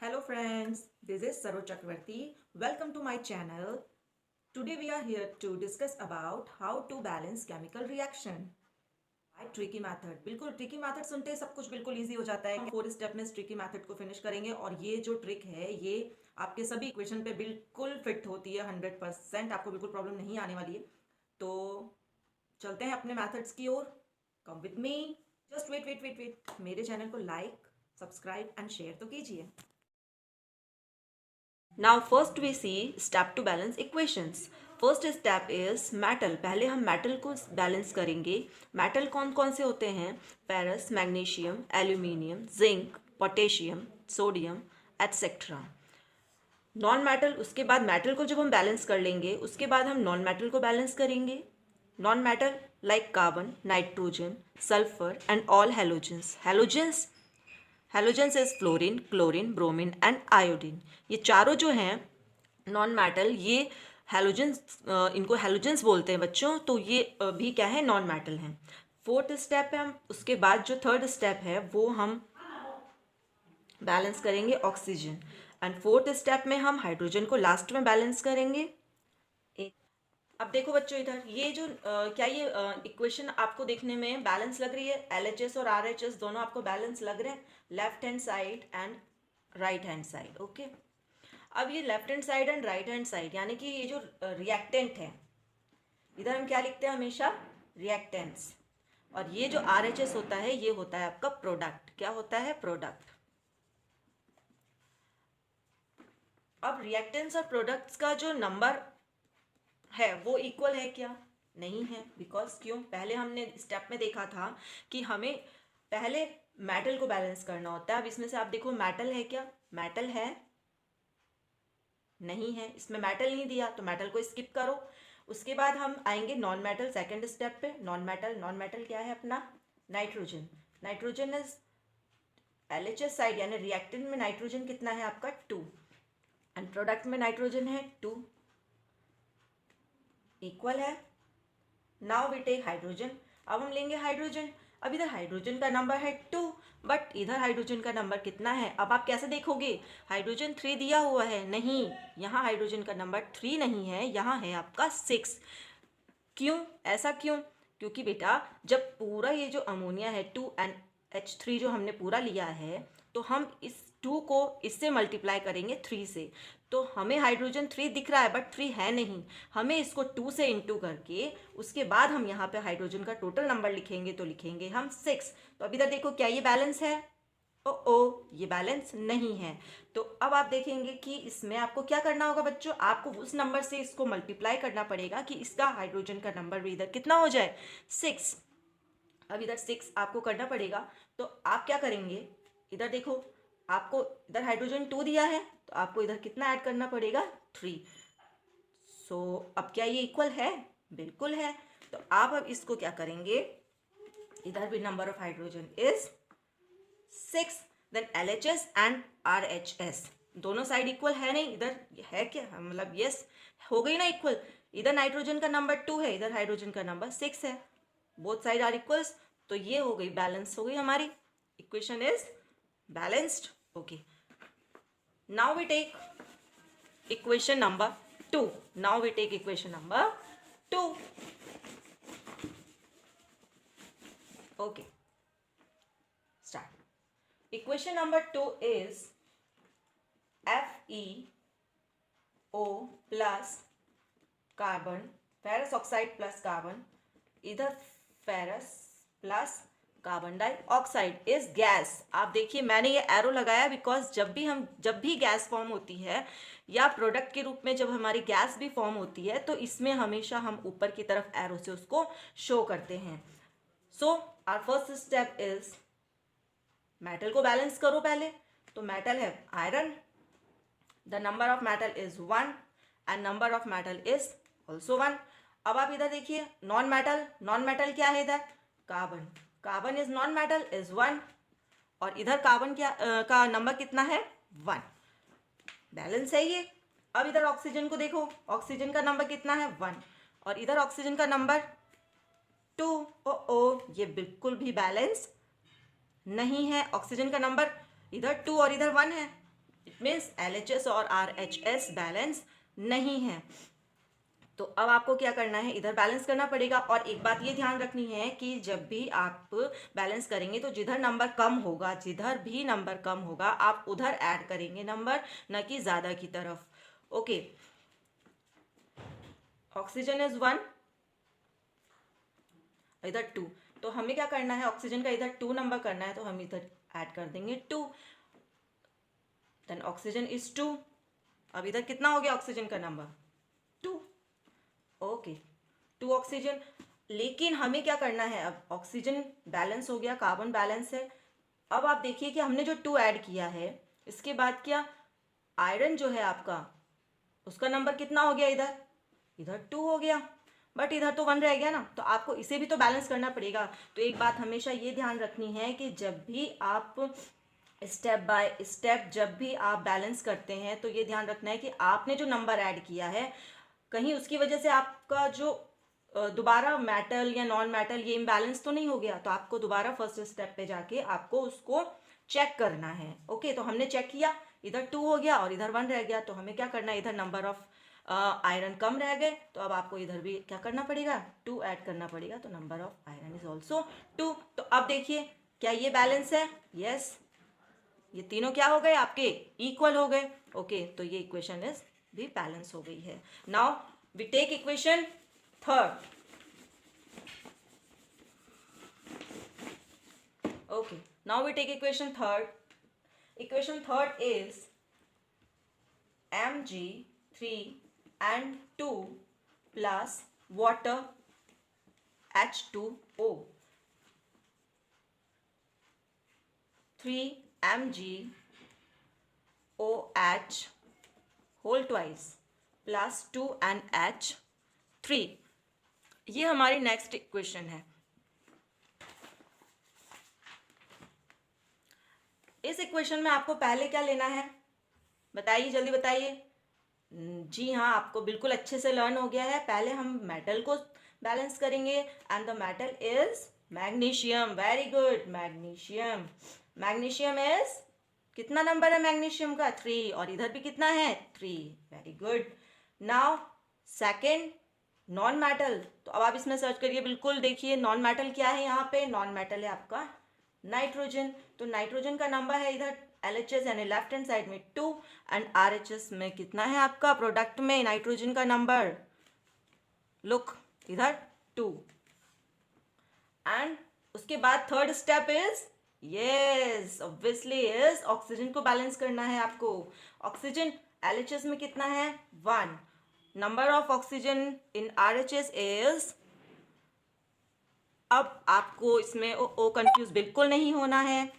Hello friends, this is Saroj Chakravarti. Welcome to my channel. Today we are here to discuss about how to balance chemical reaction. Tricky method, बिल्कुल tricky method सुनते ही सब कुछ बिल्कुल easy हो जाता है। 4 step में tricky method को फिनिश करेंगे और ये जो ट्रिक है ये आपके सभी इक्वेशन पे बिल्कुल फिट होती है 100%। आपको बिल्कुल प्रॉब्लम नहीं आने वाली है। तो चलते हैं अपने मैथड्स की ओर। Come with me. Just wait wait wait wait, मेरे चैनल को लाइक, सब्सक्राइब एंड शेयर तो कीजिए। Now first we see step to balance equations. First step is metal. पहले हम मेटल को बैलेंस करेंगे। मेटल कौन कौन से होते हैं? Ferrous, magnesium, aluminium, zinc, potassium, sodium etcetera. Non metal, उसके बाद मेटल को जब हम बैलेंस कर लेंगे उसके बाद हम नॉन मेटल को बैलेंस करेंगे। Non metal like carbon, nitrogen, sulphur and all halogens. Halogens is fluorine, chlorine, bromine and iodine. ये चारों जो हैं नॉन मेटल, ये हेलोजेंस, इनको हेलोजेंस बोलते हैं बच्चों। तो ये भी क्या है? नॉन मेटल हैं। फोर्थ स्टेप है हम, उसके बाद जो थर्ड स्टेप है वो हम बैलेंस करेंगे ऑक्सीजन। एंड फोर्थ स्टेप में हम हाइड्रोजन को लास्ट में बैलेंस करेंगे। अब देखो बच्चों, इधर ये जो क्या ये इक्वेशन आपको देखने में बैलेंस लग रही है? LHS और RHS दोनों आपको बैलेंस लग रहे हैं, left hand side and right hand side. Okay, अब ये left hand side and right hand side यानी कि ये जो रिएक्टेंट है, इधर हम क्या लिखते हैं? हमेशा रिएक्टेंट्स। और ये जो RHS होता है ये होता है आपका प्रोडक्ट। क्या होता है? प्रोडक्ट। अब रिएक्टेंट्स और प्रोडक्ट्स का जो नंबर है वो इक्वल है क्या? नहीं है। बिकॉज क्यों? पहले हमने स्टेप में देखा था कि हमें पहले मेटल को बैलेंस करना होता है। अब इसमें से आप देखो मेटल है क्या? मेटल है? नहीं है। इसमें मेटल नहीं दिया तो मेटल को स्किप करो। उसके बाद हम आएंगे नॉन मेटल, सेकेंड स्टेप पे। नॉन मेटल क्या है अपना? Nitrogen. Nitrogen is LHS side यानी रिएक्टेंट में नाइट्रोजन कितना है आपका? 2 एंड प्रोडक्ट में नाइट्रोजन है 2, इक्वल है। Now we take hydrogen. अब हम लेंगे हाइड्रोजन। अब इधर हाइड्रोजन का नंबर है 2 बट इधर हाइड्रोजन का नंबर कितना है? अब आप कैसे देखोगे? हाइड्रोजन 3 दिया हुआ है, नहीं, यहाँ हाइड्रोजन का नंबर 3 नहीं है, यहाँ है आपका 6। क्यों? ऐसा क्यों? क्योंकि बेटा जब पूरा ये जो अमोनिया है 2NH3 जो हमने पूरा लिया है तो हम इस 2 को इससे मल्टीप्लाई करेंगे 3 से, तो हमें हाइड्रोजन 3 दिख रहा है बट 3 है नहीं। हमें इसको 2 से इंटू करके उसके बाद हम यहाँ पे हाइड्रोजन का टोटल नंबर लिखेंगे तो लिखेंगे हम 6। तो अभी इधर देखो, क्या ये बैलेंस है? ये बैलेंस नहीं है। तो अब आप देखेंगे कि इसमें आपको क्या करना होगा बच्चों? आपको उस नंबर से इसको मल्टीप्लाई करना पड़ेगा कि इसका हाइड्रोजन का नंबर भी इधर कितना हो जाए? 6। अब इधर 6 आपको करना पड़ेगा। तो आप क्या करेंगे? इधर देखो, आपको इधर हाइड्रोजन 2 दिया है तो आपको इधर कितना ऐड करना पड़ेगा? 3। सो अब क्या ये इक्वल है? बिल्कुल है। तो आप अब इसको क्या करेंगे? इधर भी number of hydrogen is 6, then LHS and RHS दोनों साइड इक्वल है नहीं? इधर है क्या? मतलब यस, हो गई ना इक्वल। इधर नाइट्रोजन का नंबर 2 है, इधर हाइड्रोजन का नंबर 6 है, बोथ साइड आर इक्वल्स। तो ये हो गई, बैलेंस हो गई, हमारी equation is balanced. Okay, now we take equation number 2। Now we take equation number 2। Okay, start. Equation number 2 is FeO plus carbon, ferrous oxide plus carbon, इधर ferrous plus carbon dioxide is gas. आप देखिए मैंने ये arrow लगाया because जब भी gas form होती है या प्रोडक्ट के रूप में जब हमारी गैस भी फॉर्म होती है तो इसमें हमेशा हम ऊपर की तरफ एरो से उसको शो करते हैं। So our first step is metal को बैलेंस करो पहले। तो मेटल है iron, the number of metal is 1 and number of metal is also 1। अब आप इधर देखिए नॉन मेटल क्या है? इधर carbon is non metal is 1 और इधर कार्बन क्या का नंबर कितना है? 1। बैलेंस है ये। अब इधर ऑक्सीजन को देखो, ऑक्सीजन का नंबर कितना है? 1 और इधर ऑक्सीजन का नंबर 2। ये बिल्कुल भी बैलेंस नहीं है। ऑक्सीजन का नंबर इधर 2 और इधर 1 है। इट मीन्स LHS और RHS बैलेंस नहीं है। तो अब आपको क्या करना है, इधर बैलेंस करना पड़ेगा। और एक बात ये ध्यान रखनी है कि जब भी आप बैलेंस करेंगे तो जिधर नंबर कम होगा, जिधर भी नंबर कम होगा, आप उधर ऐड करेंगे नंबर, न कि ज़्यादा की तरफ। ओके, ऑक्सीजन इज 1, इधर 2, तो हमें क्या करना है, ऑक्सीजन का इधर 2 नंबर करना है, तो हम इधर ऐड कर देंगे 2। Then oxygen is 2। अब इधर कितना हो गया ऑक्सीजन का नंबर, 2। Okay, 2 oxygen. लेकिन हमें क्या करना है, अब ऑक्सीजन बैलेंस हो गया, कार्बन बैलेंस है। अब आप देखिए कि हमने जो 2 ऐड किया है, इसके बाद क्या आयरन जो है आपका, उसका नंबर कितना हो गया, इधर इधर 2 हो गया, बट इधर तो 1 रह गया ना, तो आपको इसे भी तो बैलेंस करना पड़ेगा। तो एक बात हमेशा ये ध्यान रखनी है कि जब भी आप स्टेप बाय स्टेप जब भी आप बैलेंस करते हैं, तो ये ध्यान रखना है कि आपने जो नंबर ऐड किया है, कहीं उसकी वजह से आपका जो दोबारा मेटल या नॉन मेटल ये इम्बैलेंस तो नहीं हो गया। तो आपको दोबारा फर्स्ट स्टेप पे जाके आपको उसको चेक करना है। ओके, तो हमने चेक किया, इधर 2 हो गया और इधर 1 रह गया, तो हमें क्या करना है, इधर नंबर ऑफ आयरन कम रह गए, तो अब आपको इधर भी क्या करना पड़ेगा, 2 ऐड करना पड़ेगा, तो number of iron is also 2। तो अब देखिए क्या ये बैलेंस है, यस, ये तीनों क्या हो गए आपके, इक्वल हो गए। ओके, तो ये इक्वेशन इज भी बैलेंस हो गई है। Now we take equation third. Okay, now we take equation third. Equation third is Mg3 and 2 plus water H2O. 3 MgOH whole twice plus 2 NH3। ये हमारी नेक्स्ट इक्वेशन है। इस इक्वेशन में आपको पहले क्या लेना है, बताइए, जल्दी बताइए। जी हाँ, आपको बिल्कुल अच्छे से लर्न हो गया है। पहले हम मेटल को बैलेंस करेंगे, and the metal is magnesium. Very good, magnesium. Magnesium is, कितना नंबर है मैग्नीशियम का, 3, और इधर भी कितना है, 3। Very good. Now second, non metal. तो अब आप इसमें सर्च करिए, बिल्कुल देखिए नॉन मेटल क्या है, यहाँ पे नॉन मेटल है आपका नाइट्रोजन। तो नाइट्रोजन का नंबर है इधर LHS यानी लेफ्ट हैंड साइड में 2, एंड RHS में कितना है आपका प्रोडक्ट में नाइट्रोजन का नंबर, लुक इधर 2। एंड उसके बाद third step is, yes obviously is oxygen को बैलेंस करना है आपको। ऑक्सीजन LHS में कितना है, 1। Number of oxygen in RHS is, अब आपको इसमें ओ कंफ्यूज बिल्कुल नहीं होना है।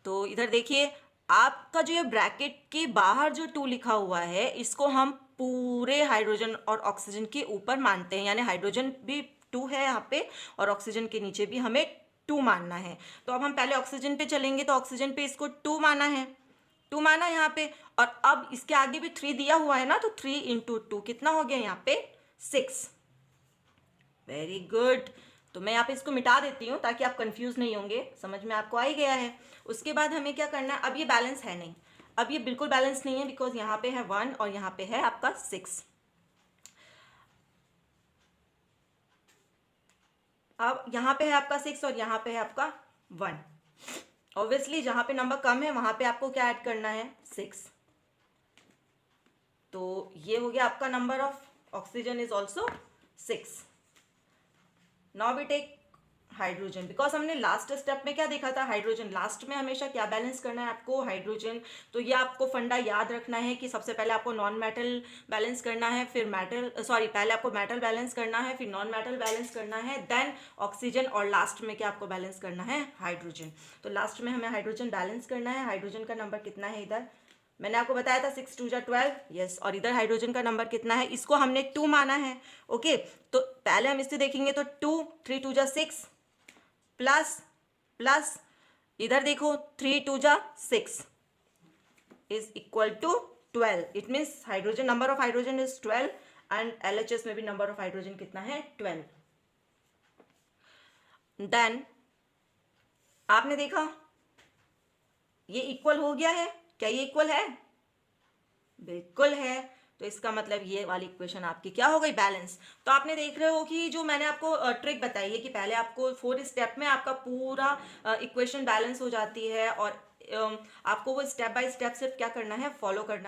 तो इधर देखिए, आपका जो ये ब्रैकेट के बाहर जो 2 लिखा हुआ है, इसको हम पूरे हाइड्रोजन और ऑक्सीजन के ऊपर मानते हैं, यानी हाइड्रोजन भी 2 है यहाँ पे और ऑक्सीजन के नीचे भी हमें 2 मानना है। तो अब हम पहले ऑक्सीजन पे चलेंगे, तो ऑक्सीजन पे इसको 2 माना है, 2 माना यहाँ पे, और अब इसके आगे भी 3 दिया हुआ है ना, तो 3 इंटू 2 कितना हो गया यहाँ पे, 6। Very good. तो मैं यहाँ पे इसको मिटा देती हूँ ताकि आप कंफ्यूज नहीं होंगे, समझ में आपको आ ही गया है। उसके बाद हमें क्या करना है, अब ये बैलेंस है नहीं, अब ये बिल्कुल बैलेंस नहीं है, बिकॉज यहाँ पे है 1 और यहाँ पे है आपका 6। अब यहाँ पे है आपका 6 और यहाँ पे है आपका 1। ऑब्वियसली जहाँ पे नंबर कम है वहाँ पे आपको क्या ऐड करना है, 6। तो ये हो गया आपका number of oxygen is also 6। Now we take hydrogen, because हमने लास्ट स्टेप में क्या देखा था, हाइड्रोजन। लास्ट में हमेशा क्या बैलेंस करना है आपको, हाइड्रोजन। तो ये आपको फंडा याद रखना है कि सबसे पहले आपको नॉन मेटल बैलेंस करना है, फिर मेटल, सॉरी पहले आपको मेटल बैलेंस करना है, फिर नॉन मेटल बैलेंस करना है, देन ऑक्सीजन, और लास्ट में क्या आपको बैलेंस करना है, हाइड्रोजन। तो लास्ट में हमें हाइड्रोजन बैलेंस करना है। हाइड्रोजन का नंबर कितना है, इधर मैंने आपको बताया था 6 2 12, यस। और इधर हाइड्रोजन का नंबर कितना है, इसको हमने 2 माना है। ओके, तो पहले हम इससे देखेंगे, तो 2 3 2 6 प्लस प्लस इधर देखो 3 2 6 is equal to 12। It means hydrogen, number of hydrogen is 12, and LHS में भी नंबर ऑफ हाइड्रोजन कितना है, 12। देन आपने देखा ये इक्वल हो गया है, क्या ये इक्वल है? बिल्कुल है। तो इसका मतलब ये वाली इक्वेशन आपकी क्या हो गई? बैलेंस। तो आपने देख रहे हो कि जो मैंने आपको ट्रिक बताई है कि पहले आपको 4 स्टेप में आपका पूरा इक्वेशन बैलेंस हो जाती है, और आपको वो स्टेप बाय स्टेप सिर्फ क्या करना है? फॉलो करना